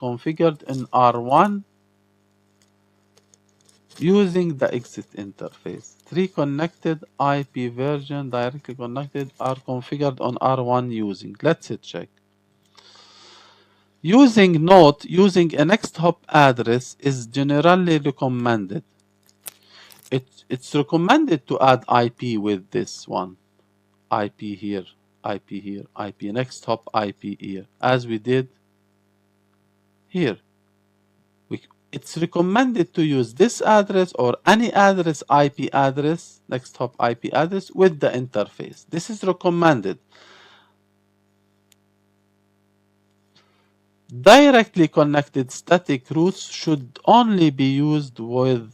configured in R1 using the exit interface. 3 connected IP version directly connected are configured on R1 using. Let's check. Using Note using a next hop address is generally recommended. It's recommended to add IP with this one. IP here, IP here, IP next hop, IP here, as we did here. It's recommended to use this address or any address IP address, next hop IP address with the interface. This is recommended. Directly connected static routes should only be used with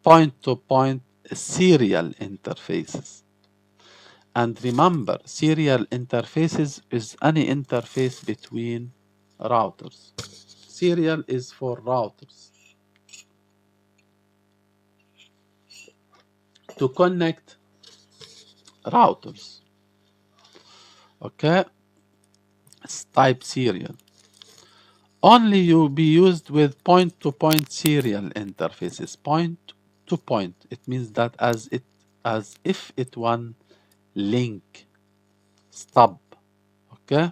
point-to-point serial interfaces. And remember, serial interfaces is any interface between routers. Serial is for routers. To connect routers. Okay? It's type serial. Only you be used with point-to-point serial interfaces. Point to point. It means that as if it one link stub. Okay?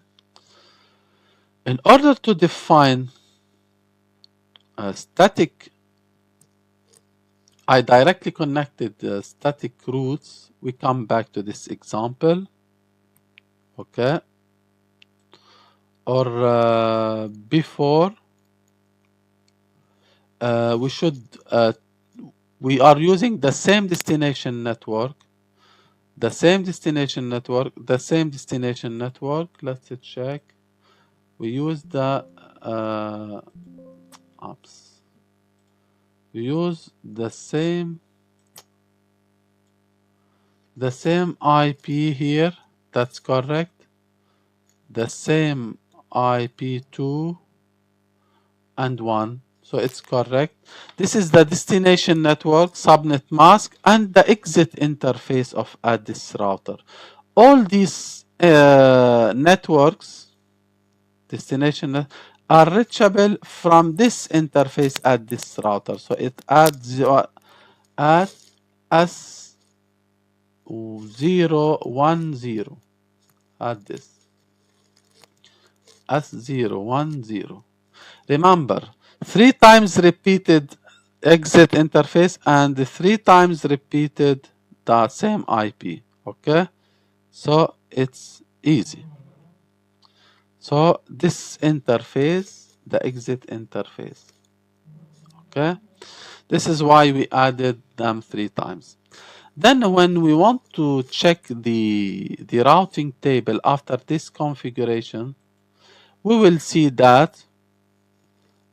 In order to define a static, I directly connected the static routes. We come back to this example. Okay? Or before, we are using the same destination network. The same destination network. Let's check. We use the We use the same IP here. That's correct. The same IP 2 and 1. So it's correct. This is the destination network, subnet mask, and the exit interface of this router. All these networks, destination, are reachable from this interface at this router. So it adds at S010 at this S010. Remember, 3 times repeated exit interface and 3 times repeated the same IP. Okay, so it's easy. So this interface, the exit interface. Okay, this is why we added them 3 times. Then when we want to check the routing table after this configuration, we will see that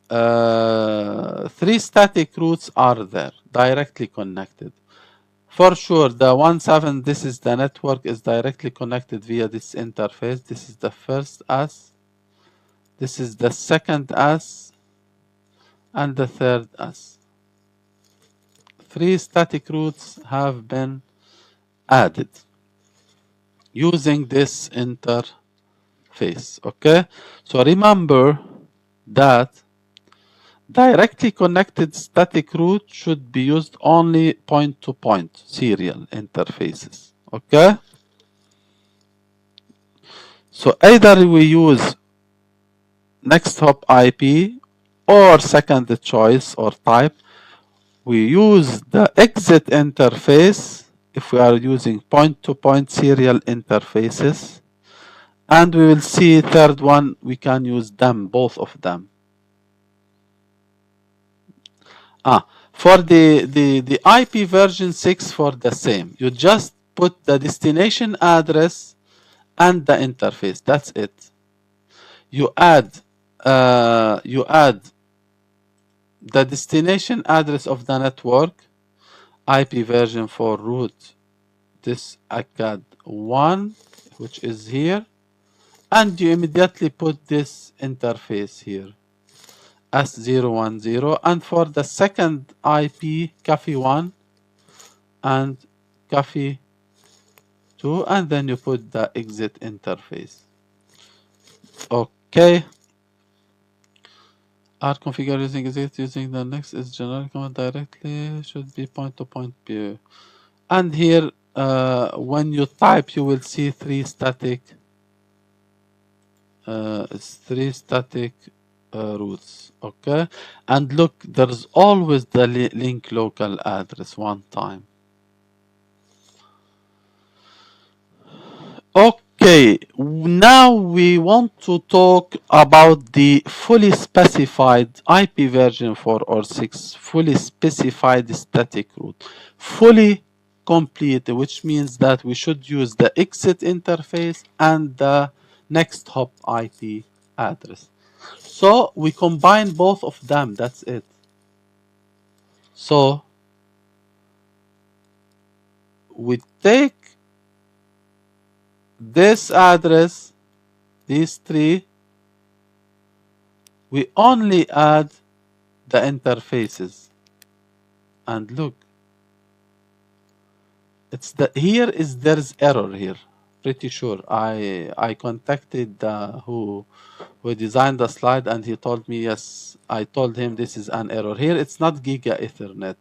3 static routes are there, directly connected. For sure, the 17, this is the network, is directly connected via this interface. This is the first S. This is the second S. And the third S. 3 static routes have been added using this interface. Okay? So remember that directly connected static route should be used only point-to-point serial interfaces. Okay? So either we use next hop IP or second choice or type. We use the exit interface if we are using point-to-point serial interfaces. And we will see third one, we can use them, both of them. For the IP version 6 for the same. You just put the destination address and the interface. That's it. You add the destination address of the network, IP version for root, this ACAD 1, which is here, and you immediately put this interface here, S010, and for the second IP, CAFE 1 and CAFE 2, and then you put the exit interface. Okay. are configured using exit using the next is general command directly should be point to point view. And here when you type you will see three static routes. Okay, and look, there's always the link local address one time. Okay, now we want to talk about the fully specified IPv4 or 6 fully specified static route. Fully complete, which means that we should use the exit interface and the next hop IP address. So we combine both of them, that's it. So we take this address, these three, we only add the interfaces. And look, it's there's error here. Pretty sure. I contacted who designed the slide and he told me yes. I told him this is an error. Here it's not Giga Ethernet.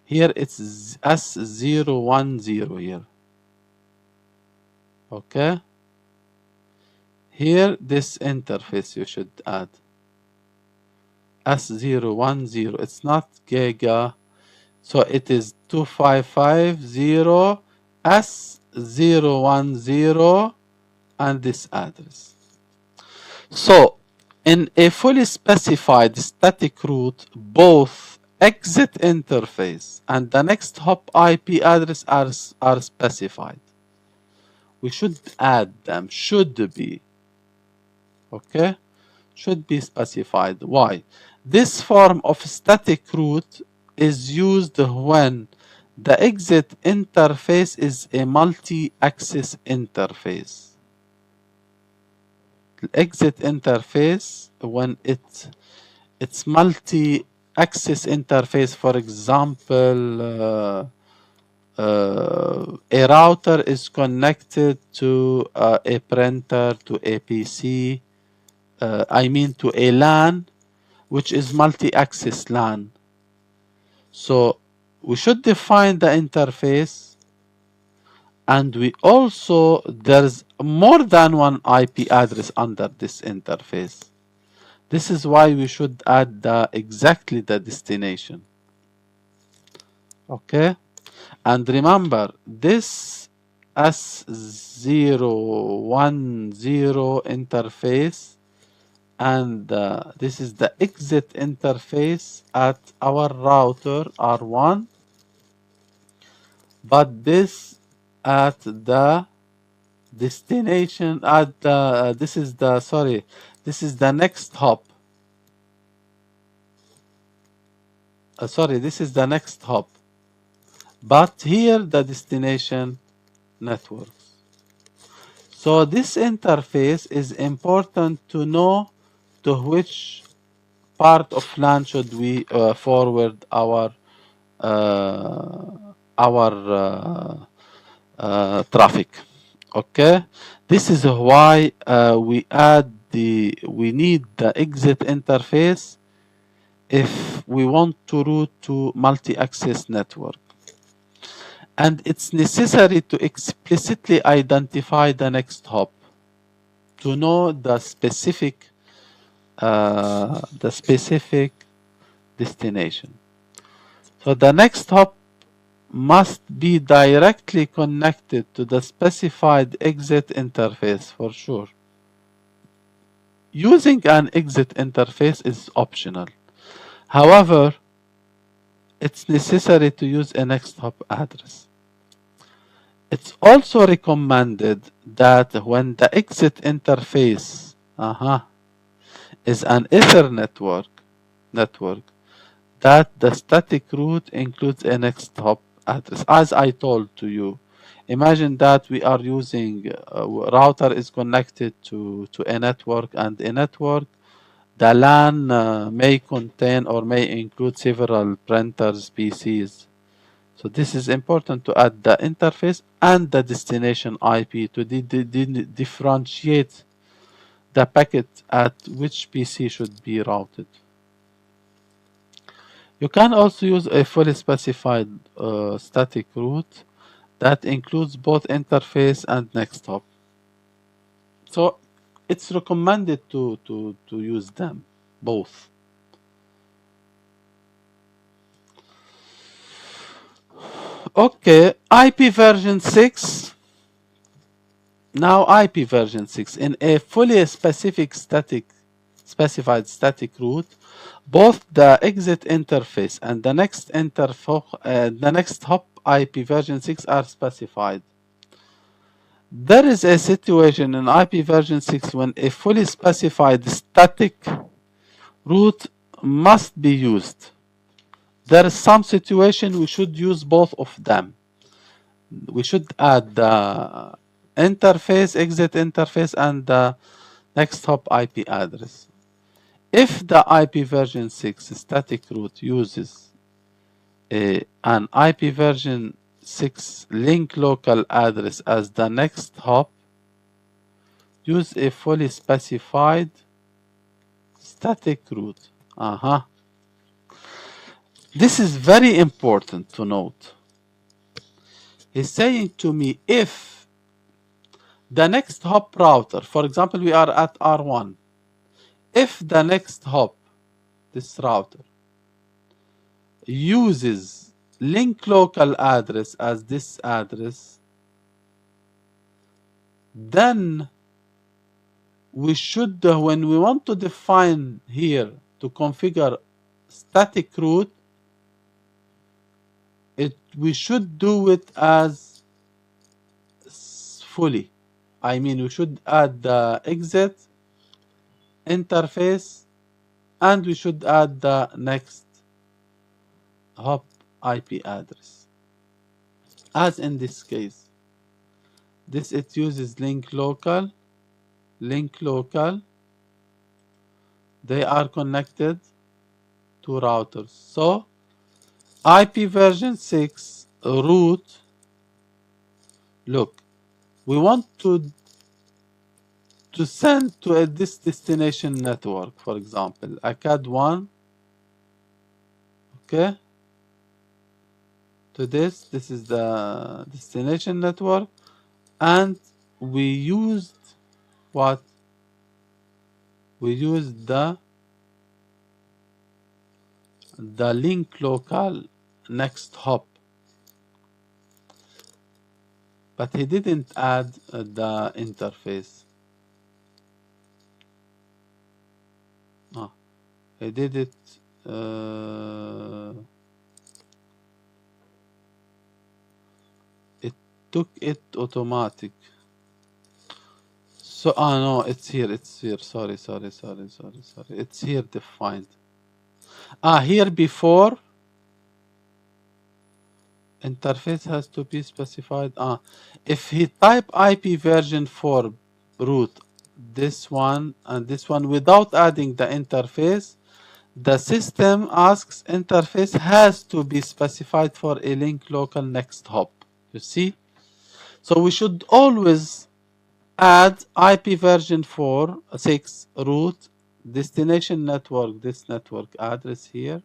Here it's S010 here. Okay. Here this interface you should add. S010. It's not Giga. So it is 2550 S010 and this address. So in a fully specified static route, both exit interface and the next hop IP address are specified. We should add them, should be. Okay? Should be specified. Why? This form of static route is used when the exit interface is a multi-access interface. The exit interface, when it's multi-access interface, for example, a router is connected to a printer, to a PC, to a LAN, which is multi-access LAN. So we should define the interface, and we also, there's more than one IP address under this interface. This is why we should add exactly the destination. Okay? And remember, this S010 interface and this is the exit interface at our router R1, but this at the destination at the this is the next hop. This is the next hop, but here the destination networks. So this interface is important to know to which part of LAN should we forward our traffic. Okay, this is why we need the exit interface if we want to route to multi-access network. And it's necessary to explicitly identify the next hop to know the specific destination. So the next hop must be directly connected to the specified exit interface for sure. Using an exit interface is optional. However, it's necessary to use a next hop address. It's also recommended that when the exit interface is an Ethernet network, that the static route includes a next hop address. As I told to you, imagine that we are using router is connected to a network, and a network, the LAN may contain or may include several printers, PCs. So this is important to add the interface and the destination IP to differentiate the packet at which PC should be routed. You can also use a fully specified static route that includes both interface and next hop. So it's recommended to use them both. Okay, IP version 6. Now IP version 6 in a fully specified static route, both the exit interface and the next hop IP version 6 are specified. There is a situation in IP version 6 when a fully specified static route must be used. There is some situation we should use both of them. We should add the exit interface, and the next hop IP address. If the IP version 6 static route uses an IP version 6 link local address as the next hop, use a fully specified static route. This is very important to note. He's saying to me, if the next hop router, for example, we are at R1, if the next hop, this router, uses link local address as this address, then we should, when we want to define here to configure static route, we should do it as fully. I mean, we should add the exit interface, and we should add the next hop IP address. As in this case, it uses link local. They are connected to routers. So IP version 6 route, look, we want to send to this destination network, for example, ACAD1, okay, to this is the destination network, and we used what? We used the link local next hop, but he didn't add the interface. He did it it took it automatic. So no, it's here. Sorry. It's here defined. Here before interface has to be specified. If he type IP version 4 root, this one and this one, without adding the interface, the system asks interface has to be specified for a link local next hop. You see? So we should always add IP version 6 root, destination network, this network address here,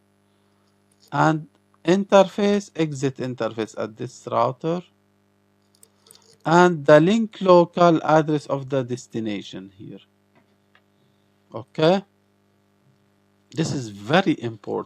and interface, exit interface at this router, and the link local address of the destination here. Okay? This is very important.